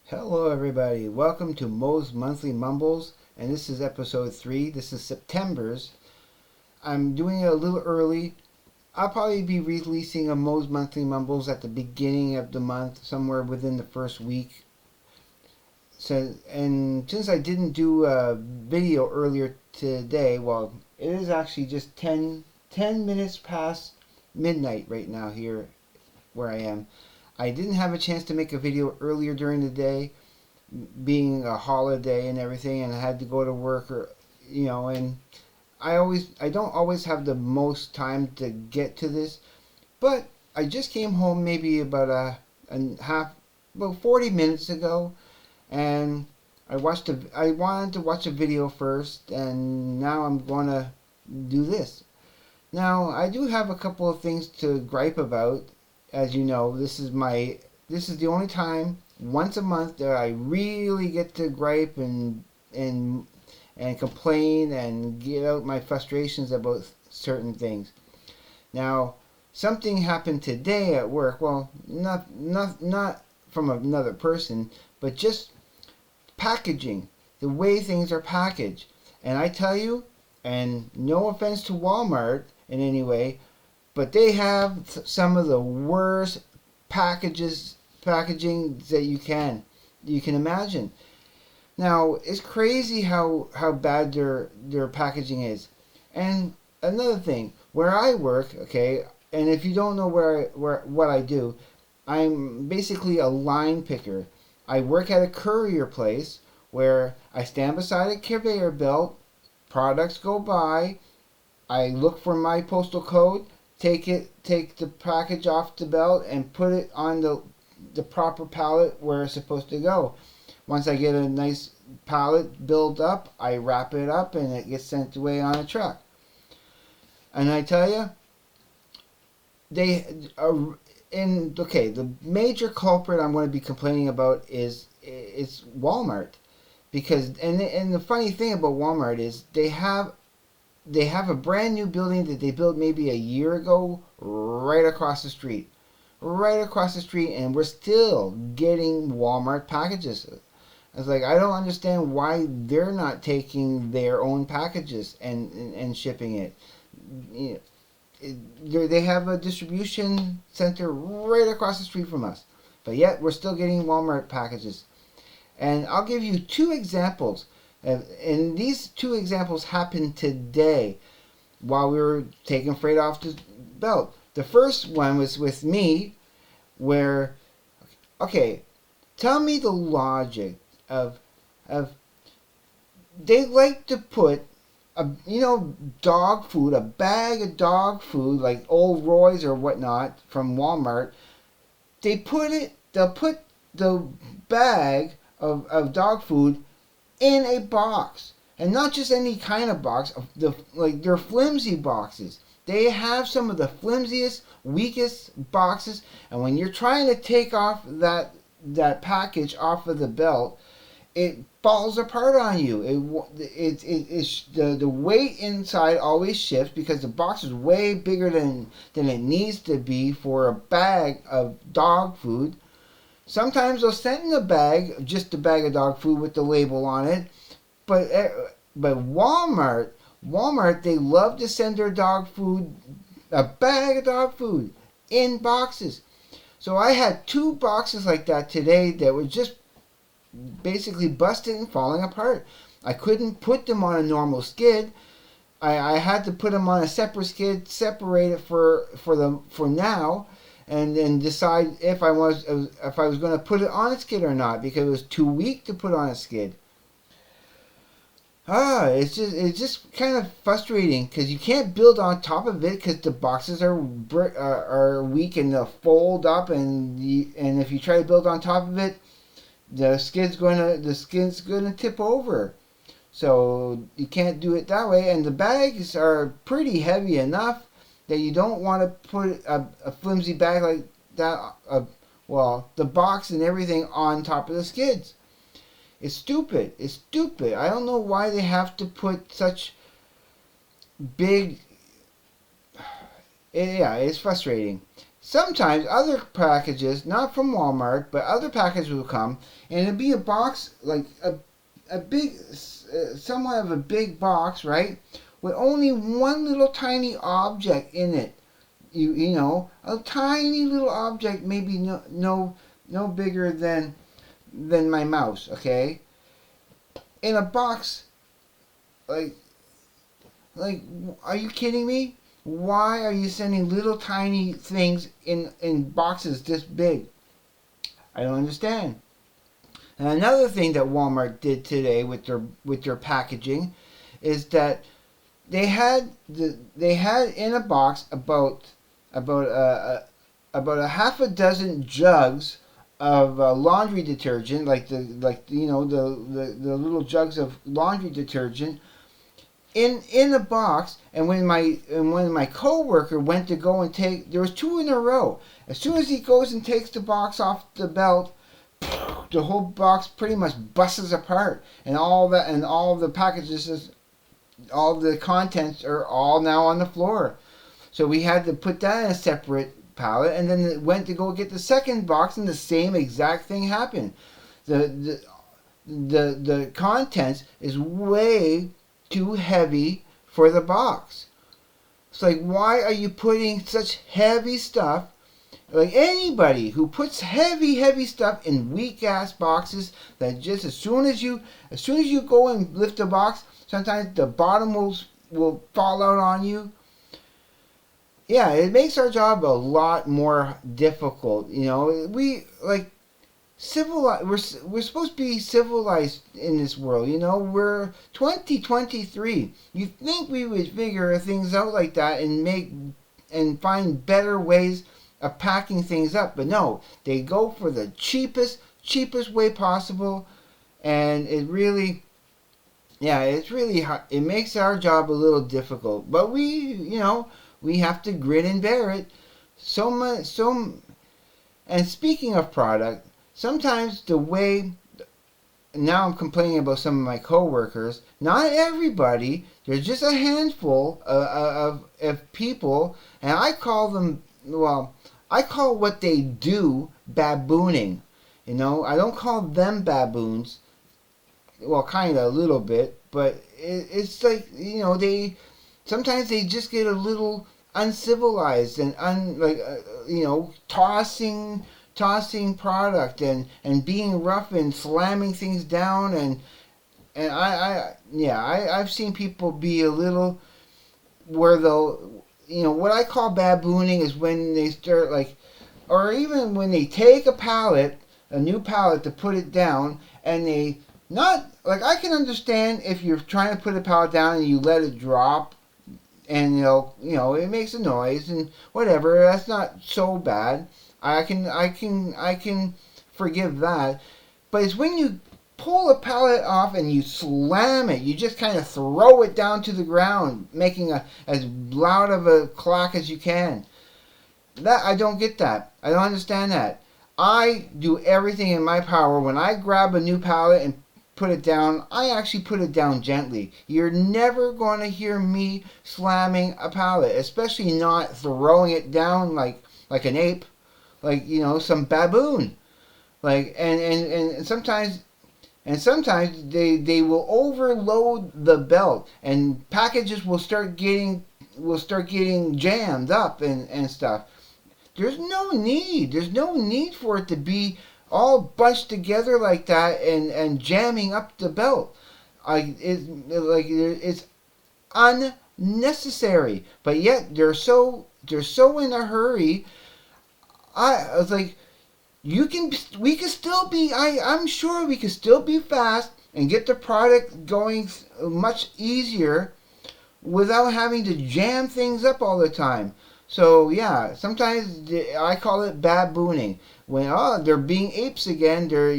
Hello everybody, welcome to Moe's Monthly Mumbles, and this is episode 3. This is September's. I'm doing it a little early. I'll probably be releasing a Moe's Monthly Mumbles at the beginning of the month, somewhere within the first week. And since I didn't do a video earlier today, well, it is actually just 10 minutes past midnight right now here where I am. I didn't have a chance to make a video earlier during the day, being a holiday and everything, and I had to go to work, and I don't always have the most time to get to this, but I just came home maybe about about 40 minutes ago, and I wanted to watch a video first, and now I'm gonna do this. Now, I do have a couple of things to gripe about. As you know, this is the only time once a month that I really get to gripe and complain and get out my frustrations about certain things. Now, something happened today at work. Well, not from another person, but just packaging, the way things are packaged. And I tell you, and no offense to Walmart in any way, but they have some of the worst packaging that you can imagine. Now, it's crazy how bad their packaging is. And another thing, where I work, okay, and if you don't know what I do, I'm basically a line picker. I work at a courier place where I stand beside a conveyor belt, products go by, I look for my postal code, take the package off the belt and put it on the proper pallet where it's supposed to go. Once I get a nice pallet built up, I wrap it up and it gets sent away on a truck. And I tell you, they are the major culprit I'm going to be complaining about is Walmart, because and the funny thing about Walmart is they have a brand new building that they built maybe a year ago right across the street, and we're still getting Walmart packages. I was like, I don't understand why they're not taking their own packages and shipping it. They have a distribution center right across the street from us, but yet we're still getting Walmart packages. And I'll give you two examples. And these two examples happened today while we were taking freight off the belt. The first one was with me where, okay, tell me the logic of they like to put dog food, a bag of dog food like Old Roy's or whatnot from Walmart. They'll put the bag of dog food in a box, and not just any kind of box. They're flimsy boxes. They have some of the flimsiest, weakest boxes, and when you're trying to take off that package off of the belt, it falls apart on you. The weight inside always shifts because the box is way bigger than it needs to be for a bag of dog food. Sometimes they'll send in a bag, just a bag of dog food with the label on it. But Walmart, they love to send their dog food, a bag of dog food, in boxes. So I had 2 boxes like that today that were just basically busted and falling apart. I couldn't put them on a normal skid. I had to put them on a separate skid, separate it for now, and then decide if I was going to put it on a skid or not, because it was too weak to put on a skid. It's just kind of frustrating because you can't build on top of it because the boxes are weak and they'll fold up, and if you try to build on top of it, the skid's gonna tip over. So you can't do it that way, and the bags are pretty heavy enough that you don't want to put a flimsy bag like that, the box and everything on top of the skids. It's stupid. I don't know why they have to put such big... Yeah, it's frustrating. sometimes other packages, not from Walmart, but other packages will come, and it'll be a box, like a big, somewhat of a big box, right? With only one little tiny object in it. You know, a tiny little object, maybe no bigger than my mouse, okay? In a box, like, like, are you kidding me? Why are you sending little tiny things in boxes this big? I don't understand. And another thing that Walmart did today with their packaging is that they had in a box about a half a dozen jugs of laundry detergent, the little jugs of laundry detergent in a box. And when my coworker went to go and take, there was two in a row. As soon as he goes and takes the box off the belt, the whole box pretty much busts apart, and all the packages, all the contents are all now on the floor. So we had to put that in a separate pallet, and then it went to go get the second box, and the same exact thing happened. The contents is way too heavy for the box. It's like, why are you putting such heavy stuff? Like, anybody who puts heavy stuff in weak ass boxes, that just as soon as you go and lift the box, sometimes the bottom will fall out on you. Yeah, it makes our job a lot more difficult. You know, we like civilized. We're supposed to be civilized in this world. You know, we're 2023. You think we would figure things out like that and find better ways of packing things up, but no, they go for the cheapest way possible, and it really, yeah, it's really hard. It makes our job a little difficult, but we have to grin and bear it. And speaking of product, sometimes the way, now I'm complaining about some of my coworkers. Not everybody. There's just a handful of people, and I call them, well, I call what they do babooning. You know, I don't call them baboons. Well, kind of a little bit, but it's like, you know, sometimes they just get a little uncivilized and tossing product and being rough and slamming things down, and I've seen people be a little, where they'll, you know, what I call babooning is when they start, like, or even when they take a new pallet to put it down, and they not, like, I can understand if you're trying to put a pallet down and you let it drop, and you know it makes a noise and whatever. That's not so bad. I can forgive that. But it's when you pull a pallet off and you slam it, you just kind of throw it down to the ground, making as loud of a clack as you can. That, I don't get that. I don't understand that. I do everything in my power. When I grab a new pallet and put it down, I actually put it down gently. You're never going to hear me slamming a pallet, especially not throwing it down like an ape, like, you know, some baboon. Like, and sometimes they will overload the belt, and packages will start getting jammed up and stuff. There's no need for it to be all bunched together like that and jamming up the belt. It's unnecessary, but yet they're so in a hurry. I was like, we can still be, I'm sure we can still be fast and get the product going much easier without having to jam things up all the time. So yeah, sometimes I call it babooning. When they're being apes again, they're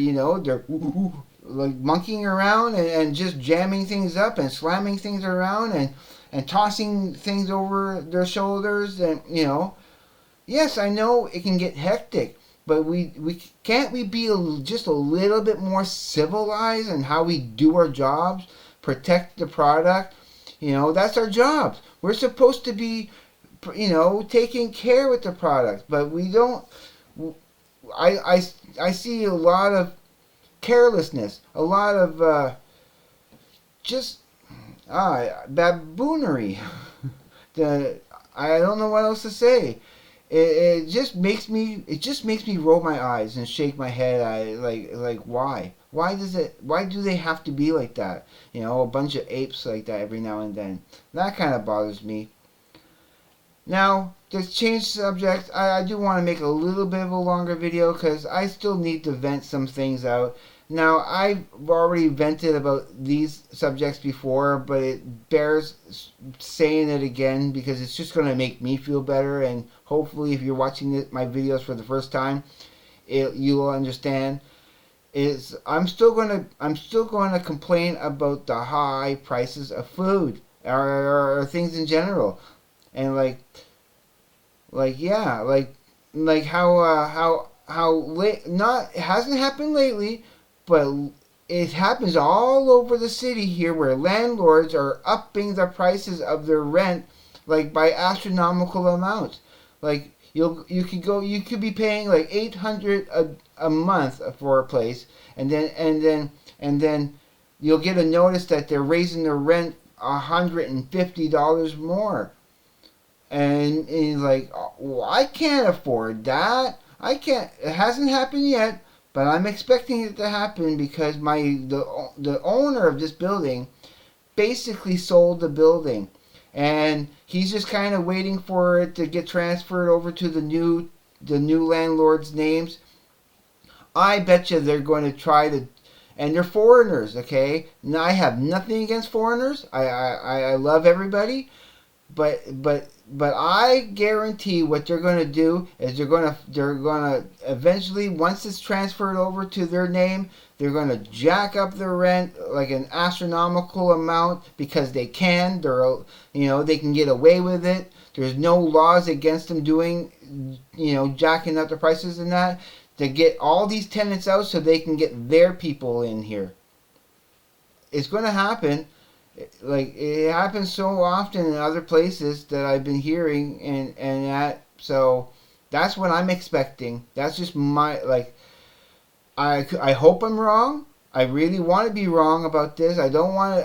like monkeying around and just jamming things up and slamming things around and tossing things over their shoulders, and yes, I know it can get hectic, but we can't we be just a little bit more civilized in how we do our jobs, protect the product. That's our jobs. We're supposed to be taking care with the product, but we don't. I, I, I see a lot of carelessness, a lot of just baboonery. the I don't know what else to say. It just makes me roll my eyes and shake my head. Why? Why do they have to be like that? A bunch of apes like that every now and then. That kind of bothers me. Now, to change subject, I do want to make a little bit of a longer video because I still need to vent some things out. Now, I've already vented about these subjects before, but it bears saying it again because it's just going to make me feel better, and hopefully if you're watching my videos for the first time, you will understand. I'm still going to complain about the high prices of food or things in general. And yeah, how late, not, it hasn't happened lately, but it happens all over the city here where landlords are upping the prices of their rent like by astronomical amounts. Like you could be paying like 800 a month for a place, and then you'll get a notice that they're raising the rent $150 more. And he's like, well, I can't afford that. I can't. It hasn't happened yet, but I'm expecting it to happen because the owner of this building basically sold the building, and he's just kind of waiting for it to get transferred over to the new landlord's names. I bet you they're going to try to, and they're foreigners. Okay, now I have nothing against foreigners. I love everybody. But I guarantee what they're going to do is they're going to eventually, once it's transferred over to their name, they're going to jack up the rent like an astronomical amount because they can. They can get away with it. There's no laws against them doing, jacking up the prices and that, to get all these tenants out so they can get their people in here. It's going to happen. Like, it happens so often in other places that I've been hearing, so that's what I'm expecting. That's just I hope I'm wrong. I really want to be wrong about this. I don't want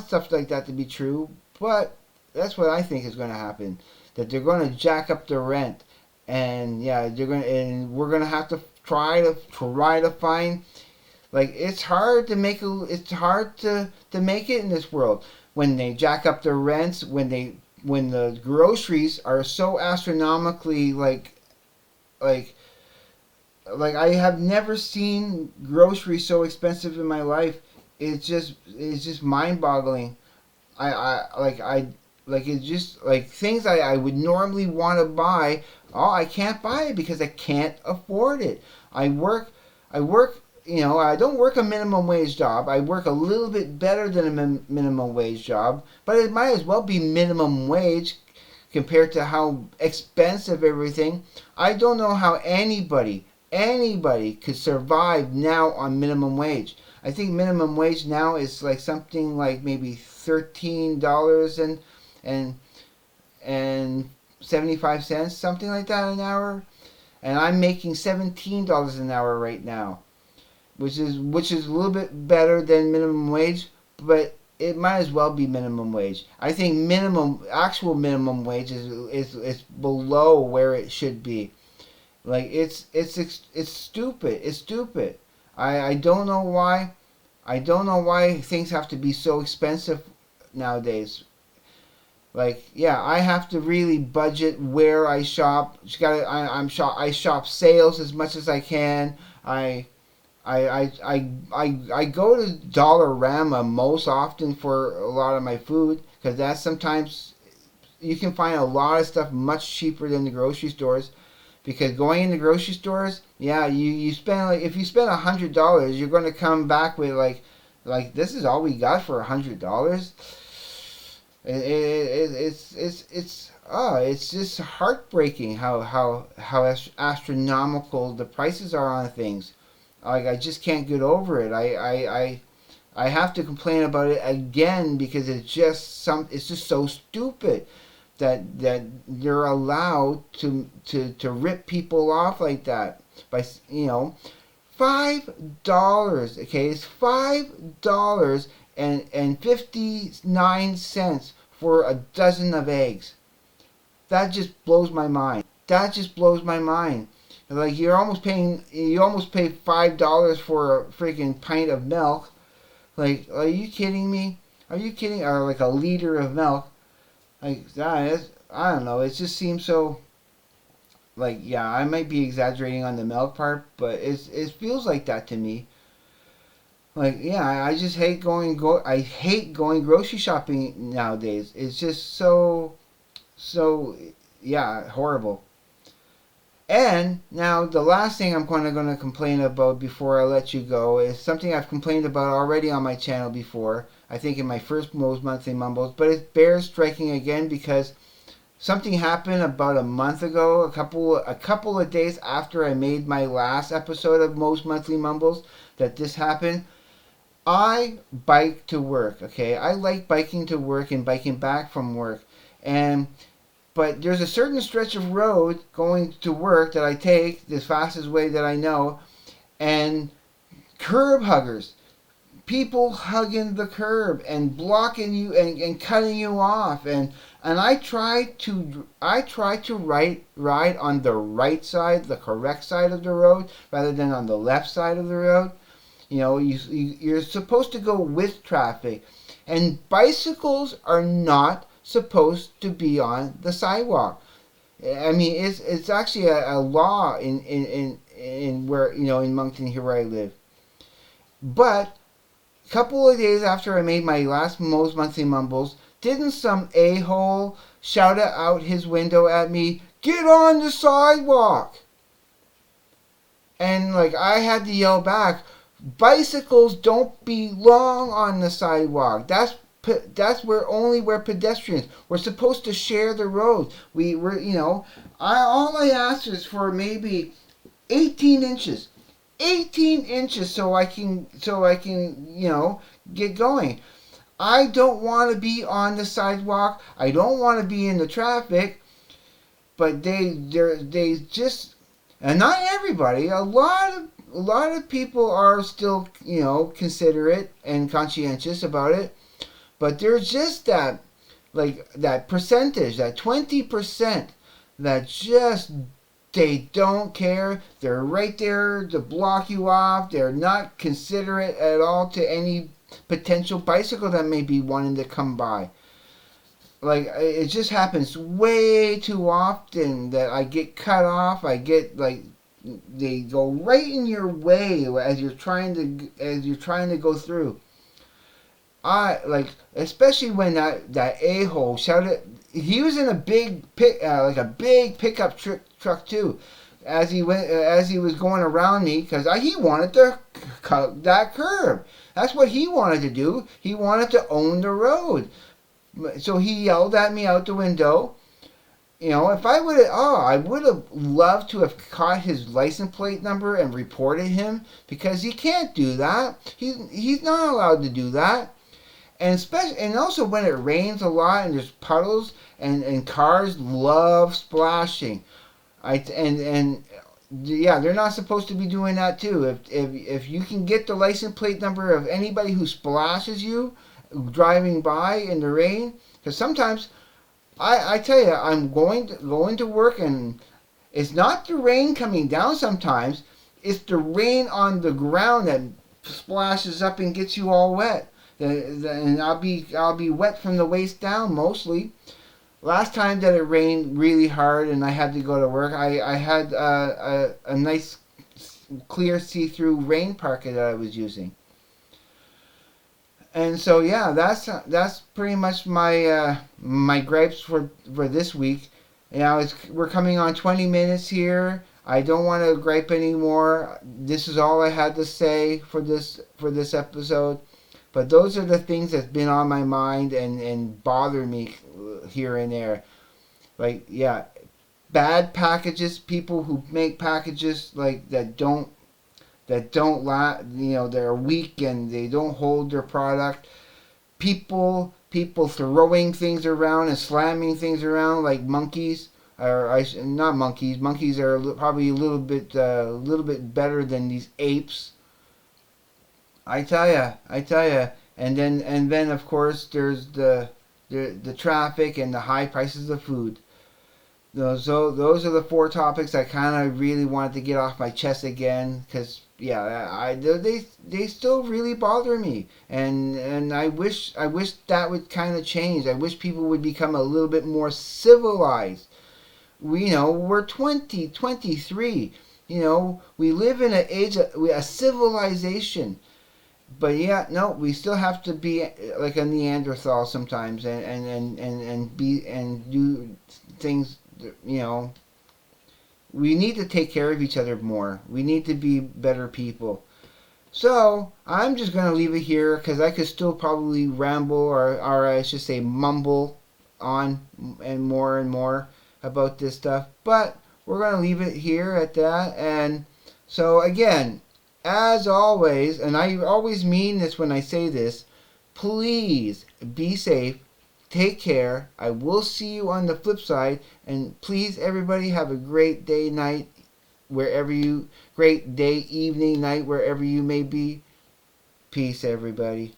stuff like that to be true, but that's what I think is going to happen. That they're going to jack up the rent, and yeah, we're going to have to try to find. Like, it's hard to make it in this world when they jack up their rents, when the groceries are so astronomically like I have never seen groceries so expensive in my life. It's just mind-boggling. It's just like things I would normally want to buy. Oh, I can't buy it because I can't afford it. I work. I don't work a minimum wage job. I work a little bit better than a minimum wage job, but it might as well be minimum wage compared to how expensive everything. I don't know how anybody could survive now on minimum wage. I think minimum wage now is like something like maybe $13 and 75 cents, something like that an hour, and I'm making $17 an hour right now, which is a little bit better than minimum wage, but it might as well be minimum wage. I think actual minimum wage is below where it should be. Like, it's stupid. It's stupid. I don't know why. I don't know why things have to be so expensive nowadays. Like, yeah, I have to really budget where I shop. I shop sales as much as I can. I go to Dollarama most often for a lot of my food because that's sometimes you can find a lot of stuff much cheaper than the grocery stores. Because going in the grocery stores, yeah, you spend if you spend $100, you're going to come back with like this is all we got for $100. It's just heartbreaking how astronomical the prices are on things. Like, I just can't get over it. I have to complain about it again because it's just so stupid. that you're allowed to rip people off like that by $5. Okay, it's $5.59 for a dozen of eggs. That just blows my mind. That just blows my mind. Like you almost pay $5 for a freaking pint of milk. Like, are you kidding me? Are you kidding? Or like a liter of milk. Like that is, I don't know. It just seems so. Like, yeah, I might be exaggerating on the milk part, but it feels like that to me. Like, yeah, I just I hate going grocery shopping nowadays. It's just so yeah, horrible. And now the last thing I'm going to complain about before I let you go is something I've complained about already on my channel before. I think in my first Moe'S Monthly Mumbles, but it bears striking again because something happened about a month ago, a couple of days after I made my last episode of Moe'S Monthly Mumbles, that this happened. I bike to work, okay? I like biking to work and biking back from work. But there's a certain stretch of road going to work that I take the fastest way that I know, and curb huggers, people hugging the curb and blocking you and cutting you off, and I try to ride on the right side, the correct side of the road, rather than on the left side of the road. You're supposed to go with traffic, and bicycles are not supposed to be on the sidewalk. I mean, it's actually a law in where in Moncton here where I live. But a couple of days after I made my last Moe's Monthly Mumbles, didn't some a-hole shout out his window at me, "Get on the sidewalk!" And like I had to yell back, bicycles don't belong on the sidewalk. That's where pedestrians. We're supposed to share the road. All I asked is for maybe 18 inches. 18 inches so I can get going. I don't want to be on the sidewalk. I don't want to be in the traffic. But they just, and not everybody, a lot of people are still, considerate and conscientious about it. But there's just that percentage, that 20% that just, they don't care. They're right there to block you off. They're not considerate at all to any potential bicycle that may be wanting to come by. Like, it just happens way too often that I get cut off. I get, like, they go right in your way as you're trying to go through. Especially when that a-hole shouted. He was in a big pickup truck too, as he was going around me because he wanted to cut that curb. That's what he wanted to do. He wanted to own the road. So he yelled at me out the window. If I would have loved to have caught his license plate number and reported him because he can't do that. He's not allowed to do that. And also when it rains a lot and there's puddles and cars love splashing. Yeah, they're not supposed to be doing that too. If you can get the license plate number of anybody who splashes you driving by in the rain, because sometimes I tell you, I'm going to work and it's not the rain coming down sometimes, it's the rain on the ground that splashes up and gets you all wet. And I'll be wet from the waist down mostly. Last time that it rained really hard and I had to go to work, I had a nice clear see-through rain parka that I was using. And so yeah, that's pretty much my my gripes for this week. We're coming on 20 minutes here. I don't want to gripe anymore. This is all I had to say for this episode. But those are the things that's been on my mind and bother me here and there. Like, yeah, bad packages, people who make packages like that don't they're weak and they don't hold their product. People people throwing things around and slamming things around like monkeys. Or not monkeys. Monkeys are probably a little bit better than these apes. I tell ya. And then of course there's the traffic and the high prices of food. Those are the four topics I kind of really wanted to get off my chest again, because yeah, they still really bother me, and I wish that would kind of change. I wish people would become a little bit more civilized. We're 2023. We live in an age of a civilization, but yeah, no, we still have to be like a Neanderthal sometimes, and do things. You know, we need to take care of each other more. We need to be better people. So I'm just gonna leave it here because I could still probably ramble, or I should say mumble on and more about this stuff. But we're gonna leave it here at that. And so again, as always, and I always mean this when I say this, please be safe. Take care. I will see you on the flip side. And please, everybody, have a great day, night, great day, evening, night, wherever you may be. Peace, everybody.